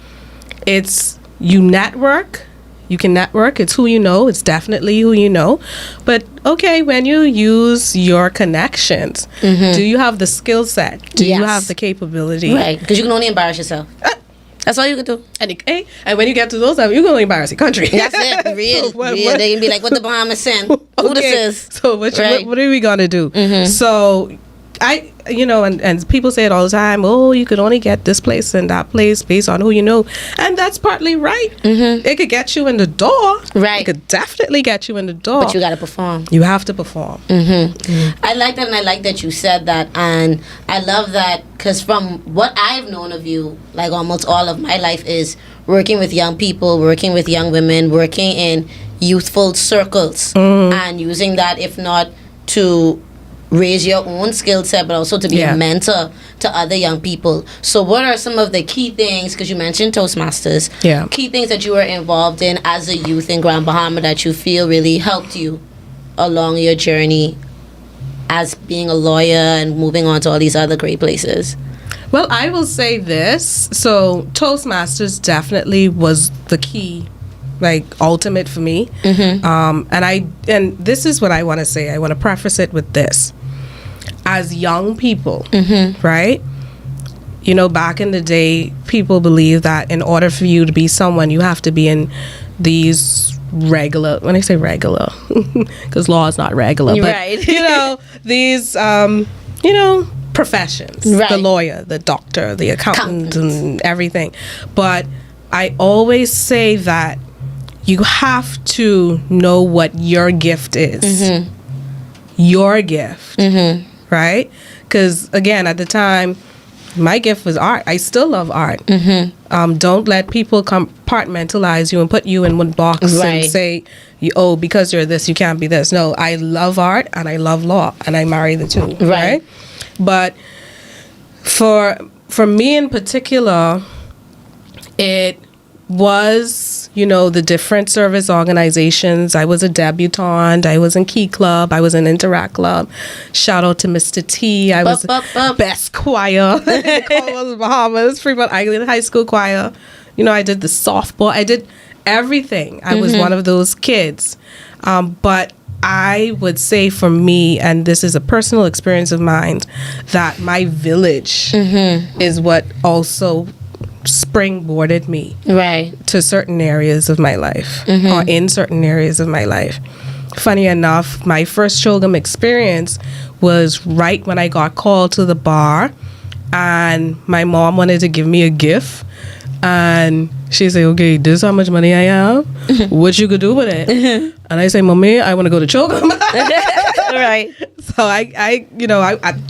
it's you network. You can network. It's who you know. It's definitely who you know. But okay, when you use your connections, do you have the skill set? Do you have the capability? Right. Because you can only embarrass yourself. That's all you can do. And when you get to those levels, you can only embarrass your country. That's it. Real. Real. They can be like, what the Bahamas send? Who this is? So what are we going to do? So and people say it all the time, oh, you could only get this place and that place based on who you know. And that's partly right. It could get you in the door. Right. It could definitely get you in the door. But you got to perform. You have to perform. I like that, and I like that you said that. And I love that because from what I've known of you, like almost all of my life is working with young people, working with young women, working in youthful circles and using that, if not to raise your own skill set, but also to be a mentor to other young people. So what are some of the key things, because you mentioned Toastmasters, key things that you were involved in as a youth in Grand Bahama that you feel really helped you along your journey as being a lawyer and moving on to all these other great places? Well, I will say this. So Toastmasters definitely was the key, like ultimate for me. And this is what I want to say. I want to preface it with this. As young people, right? You know, back in the day, people believe that in order for you to be someone, you have to be in these regular, when I say regular, because law is not regular, but, right. These, professions, right. The lawyer, the doctor, the accountant, and everything. But I always say that you have to know what your gift is. Your gift. Right? Because, again, at the time, my gift was art. I still love art. Don't let people compartmentalize you and put you in one box and say, because you're this, you can't be this. No, I love art and I love law, and I marry the two. Right? But for me in particular, it was, the different service organizations. I was a debutante. I was in Key Club. I was in Interact Club. Shout out to Mr. T. I was best choir in Commonwealth of Bahamas, Freeport Island High School choir. I did the softball. I did everything. I was one of those kids. But I would say for me, and this is a personal experience of mine, that my village is what also springboarded me to certain areas of my life or in certain areas of my life. Funny enough, my first Shogam experience was right when I got called to the bar, and my mom wanted to give me a gift, and she said, okay, this is how much money I have, what you could do with it. And I say, Mommy, I want to go to Chogam. Right. So I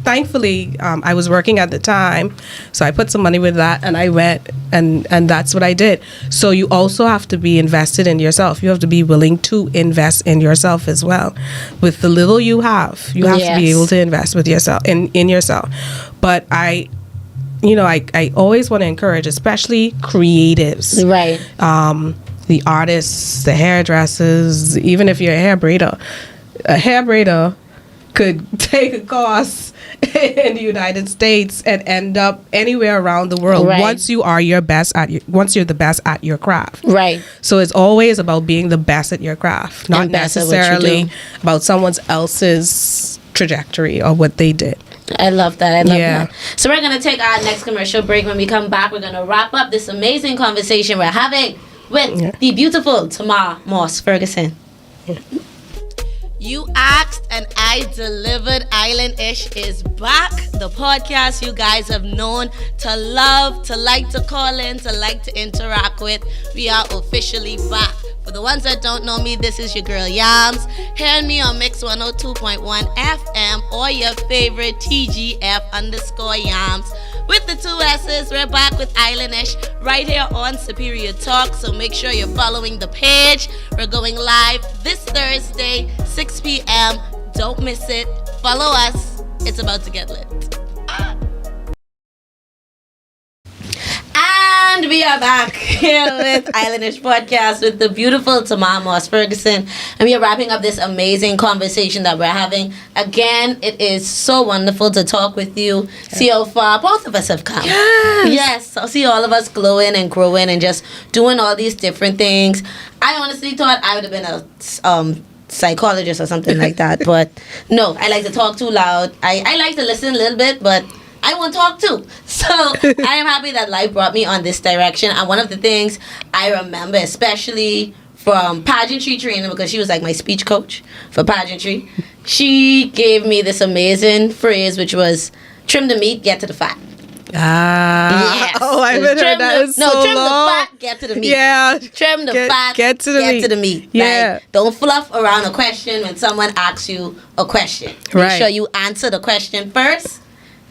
thankfully, I was working at the time, so I put some money with that, and I went, and that's what I did. So you also have to be invested in yourself. You have to be willing to invest in yourself as well. With the little you have to be able to invest with yourself in yourself. But I always want to encourage, especially creatives, right? The artists, the hairdressers, even if you're a hair braider could take a course in the United States and end up anywhere around the world once you're the best at your craft. Right. So it's always about being the best at your craft, not necessarily about someone else's trajectory or what they did. I love that. I love that. So we're going to take our next commercial break. When we come back, we're going to wrap up this amazing conversation we're having with the beautiful Tamar Moss Ferguson. You asked and I delivered. Islandish is back. The podcast you guys have known to love, to like to call in, to like to interact with. We are officially back. For the ones that don't know me, this is your girl Yams. Hearing me on Mix 102.1 FM or your favorite TGF_Yams. with the 2 S's. We're back with Islandish right here on Superior Talk. So make sure you're following the page. We're going live this Thursday, 6 p.m. Don't miss it. Follow us. It's about to get lit. And we are back here with Islandish Podcast with the beautiful Tamar Ferguson. And we are wrapping up this amazing conversation that we're having. Again, it is so wonderful to talk with you. See how far both of us have come. Yes. I see all of us glowing and growing and just doing all these different things. I honestly thought I would have been a psychologist or something like that. But no, I like to talk too loud. I like to listen a little bit, but I want to talk too. So I am happy that life brought me on this direction. And one of the things I remember, especially from pageantry training, because she was like my speech coach for pageantry, she gave me this amazing phrase, which was, trim the meat, get to the fat. Yes. Oh, I haven't heard that in so long. Trim the fat, get to the meat. Yeah. Trim the fat, get to the meat. Yeah. Like, don't fluff around a question when someone asks you a question. Make sure you answer the question first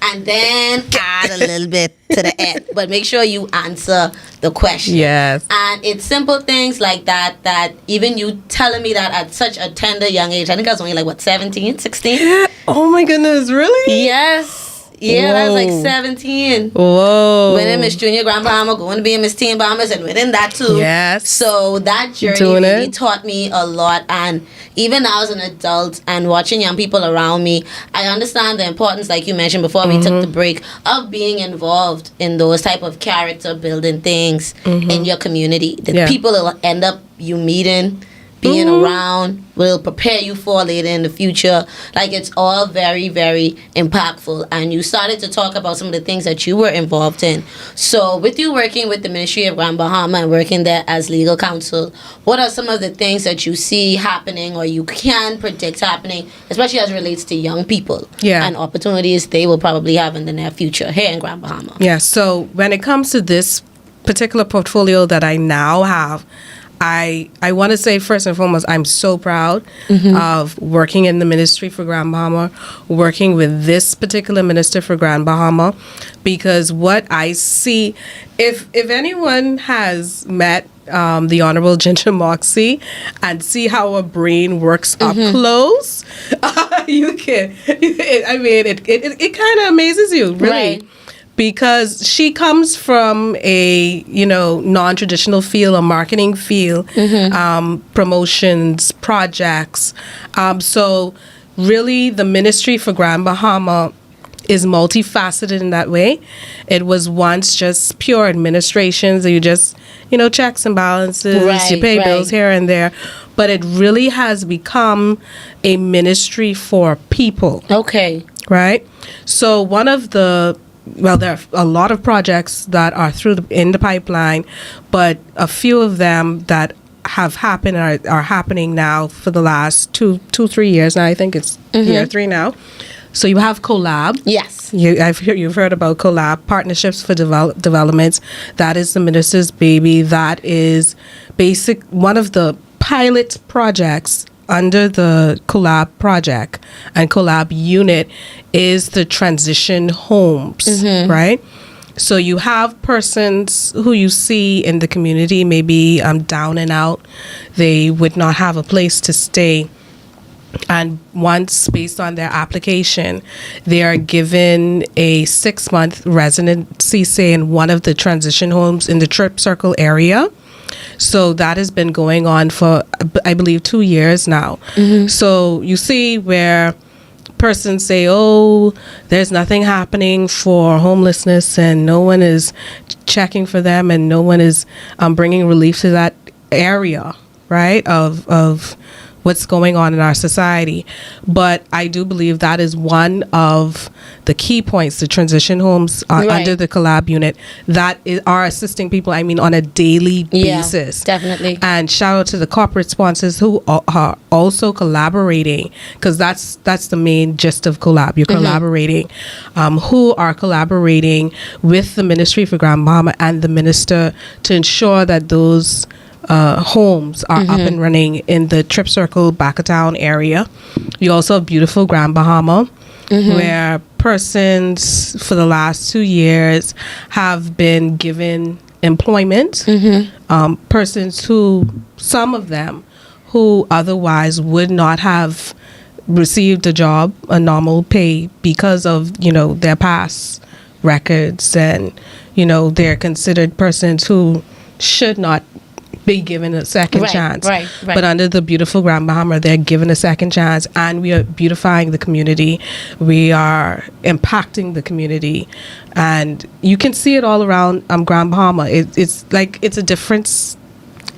and then add a little bit to the end. But make sure you answer the question. Yes. And it's simple things like that even you telling me that at such a tender young age, I think I was only like, 17, 16? Yeah. Oh my goodness, really? Yes. Yeah, I was like 17. Whoa. Winning Miss Junior Grand Bahama, going to be in Miss Teen Bombers, and winning that too. Yes. So that journey really taught me a lot. And even now as an adult and watching young people around me, I understand the importance, like you mentioned before we took the break, of being involved in those type of character building things in your community. The people that will end up you meeting, being around, will prepare you for later in the future. Like, it's all very, very impactful. And you started to talk about some of the things that you were involved in. So with you working with the Ministry of Grand Bahama and working there as legal counsel, what are some of the things that you see happening or you can predict happening, especially as it relates to young people and opportunities they will probably have in the near future here in Grand Bahama? Yeah, so when it comes to this particular portfolio that I now have, I want to say first and foremost, I'm so proud of working in the Ministry for Grand Bahama, working with this particular Minister for Grand Bahama, because what I see, if anyone has met the Honorable Ginger Moxie and see how a brain works up close, you can, it kind of amazes you, really. Right. Because she comes from a, non-traditional field, a marketing field, promotions, projects. So really the Ministry for Grand Bahama is multifaceted in that way. It was once just pure administration. So you just, checks and balances, you pay bills here and there. But it really has become a ministry for people. Okay. Right? So one of the there are a lot of projects that are in the pipeline, but a few of them that have happened are happening now for the last 3 years now. I think it's year 3 now. So you have Collab. Yes. You've heard about Collab, Partnerships for Developments. That is the minister's baby. That is one of the pilot projects under the Collab project and Collab unit is the transition homes, right? So you have persons who you see in the community, maybe down and out. They would not have a place to stay. And once, based on their application, they are given a 6-month residency, say, in one of the transition homes in the Trip Circle area. So that has been going on for, I believe, 2 years now. So you see where persons say, oh, there's nothing happening for homelessness and no one is checking for them and no one is bringing relief to that area, right, of what's going on in our society. But I do believe that is one of the key points, the transition homes under the Collab unit that are assisting people, on a daily basis. Definitely. And shout out to the corporate sponsors who are also collaborating, because that's the main gist of Collab. You're collaborating, who are collaborating with the Ministry for Grand Bahama and the minister to ensure that those homes are up and running in the Trip Circle, Backatown area. You also have beautiful Grand Bahama. where persons for the last 2 years have been given employment. Persons who, some of them, who otherwise would not have received a job, a normal pay, because of, their past records, and, they're considered persons who should not be given a second chance. Right. But under the beautiful Grand Bahama, they're given a second chance, and we are beautifying the community. We are impacting the community, and you can see it all around Grand Bahama. It's a different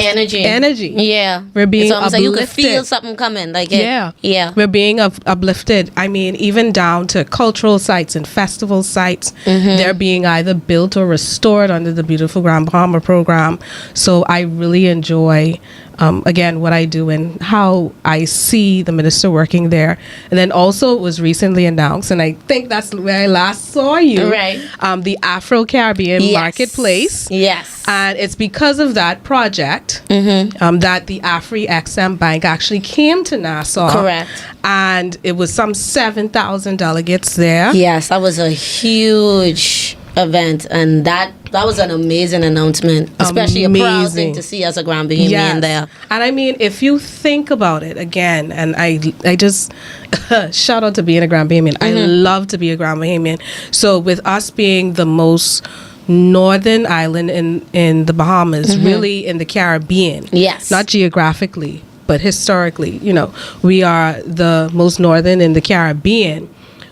energy. Yeah. We're being it's almost uplifted. like you could feel something coming. Yeah. We're being uplifted. I mean, even down to cultural sites and festival sites, they're being either built or restored under the beautiful Grand Bahama program. So I really enjoy, again, what I do and how I see the minister working there. And then also it was recently announced, and I think that's where I last saw you. Right. The Afro-Caribbean Marketplace. Yes. And it's because of that project that the Afri-XM Bank actually came to Nassau. Correct. And it was some 7,000 delegates there. Yes, that was a huge event, and that was an amazing announcement, especially a proud thing to see as a Grand Bahamian there. And I mean, if you think about it again, and I just shout out to being a Grand Bahamian. I love to be a Grand Bahamian. So with us being the most northern island in the Bahamas, really in the Caribbean, not geographically but historically, we are the most northern in the Caribbean.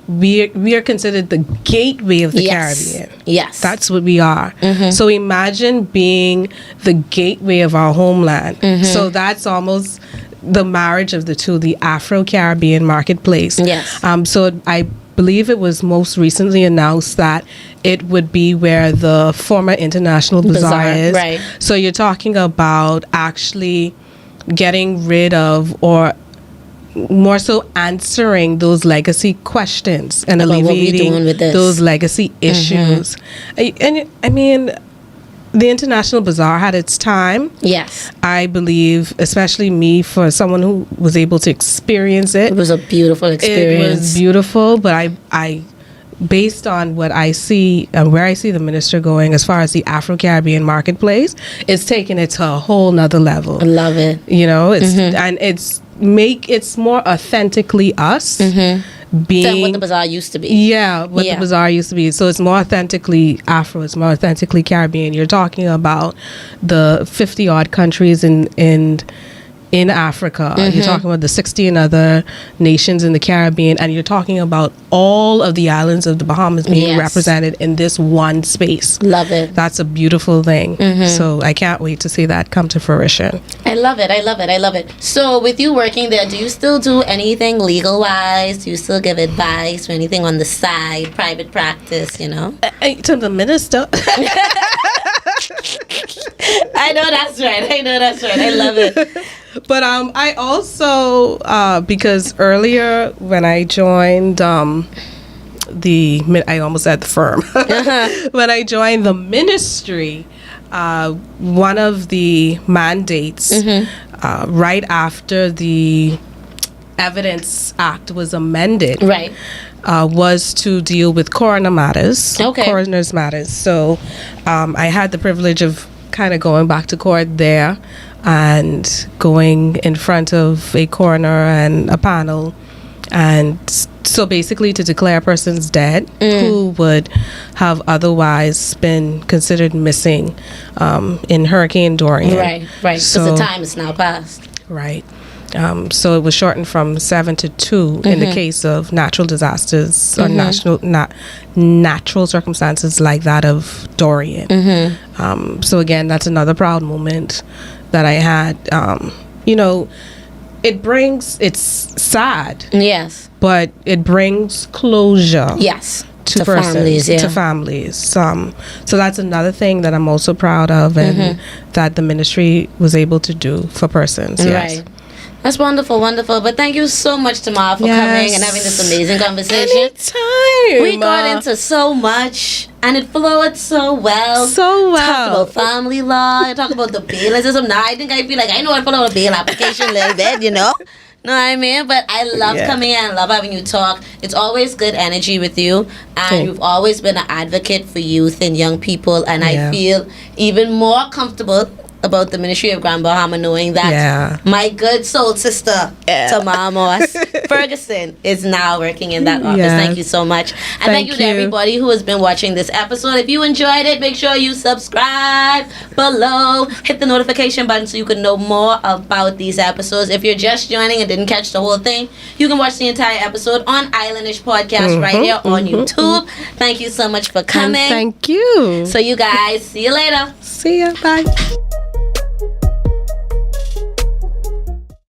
We are considered the gateway of the Caribbean. Yes. That's what we are. So imagine being the gateway of our homeland. So that's almost the marriage of the two, the Afro-Caribbean Marketplace. Yes. So I believe it was most recently announced that it would be where the former International Bazaar is. Right. So you're talking about actually getting rid of, or more so answering, those legacy questions and about alleviating what we're doing with this. those legacy issues. And I mean, the International Bazaar had its time. Yes. I believe, especially me, for someone who was able to experience it. It was a beautiful experience. It was beautiful, but I based on what I see and where I see the minister going as far as the Afro-Caribbean Marketplace, it's taking it to a whole nother level. I love it. And it's more authentically us being Than what the bazaar used to be. Yeah, what the bazaar used to be. So it's more authentically Afro, it's more authentically Caribbean. You're talking about the 50 odd countries in Africa. You're talking about the 60 and other nations in the Caribbean, and you're talking about all of the islands of the Bahamas being represented in this one space. Love it. That's a beautiful thing. So I can't wait to see that come to fruition. I love it. So with you working there, do you still do anything legal wise? Do you still give advice or anything on the side, private practice, To the minister. I know that's right. I love it. But I also, because earlier when I joined I almost said the firm. When I joined the ministry, one of the mandates right after the Evidence Act was amended was to deal with coroner matters, coroner's matters. So I had the privilege of kind of going back to court there and going in front of a coroner and a panel, and so basically to declare persons dead who would have otherwise been considered missing in Hurricane Dorian. Right, because so, the time is now past. Right. So it was shortened from 7 to 2 in the case of natural disasters or natural circumstances like that of Dorian. So again, that's another proud moment that I had. It's sad. Yes. But it brings closure. Yes. To persons, to families. So that's another thing that I'm also proud of, and that the ministry was able to do for persons. Yes. Right. That's wonderful. But thank you so much, Tamar, for coming and having this amazing conversation. Anytime. We got into so much, and it flowed so well. Talked about family law. Talked about the bail system. Now I think I feel like I know what a bail application a little bit, Now No, I mean, but I love Yeah. coming in. I love having you talk. It's always good energy with you, and Okay. you've always been an advocate for youth and young people. And Yeah. I feel even more comfortable about the Ministry of Grand Bahama, knowing that Yeah. my good soul sister Tamar Moss Ferguson is now working in that office. Yes. Thank you so much, and thank you to you. everybody who has been watching this episode. If you enjoyed it, make sure you subscribe below, hit the notification button so you can know more about these episodes. If you're just joining and didn't catch the whole thing, you can watch the entire episode on Islandish Podcast right here on YouTube. Thank you so much for And coming. thank you. So you guys, see you later. See ya. Bye.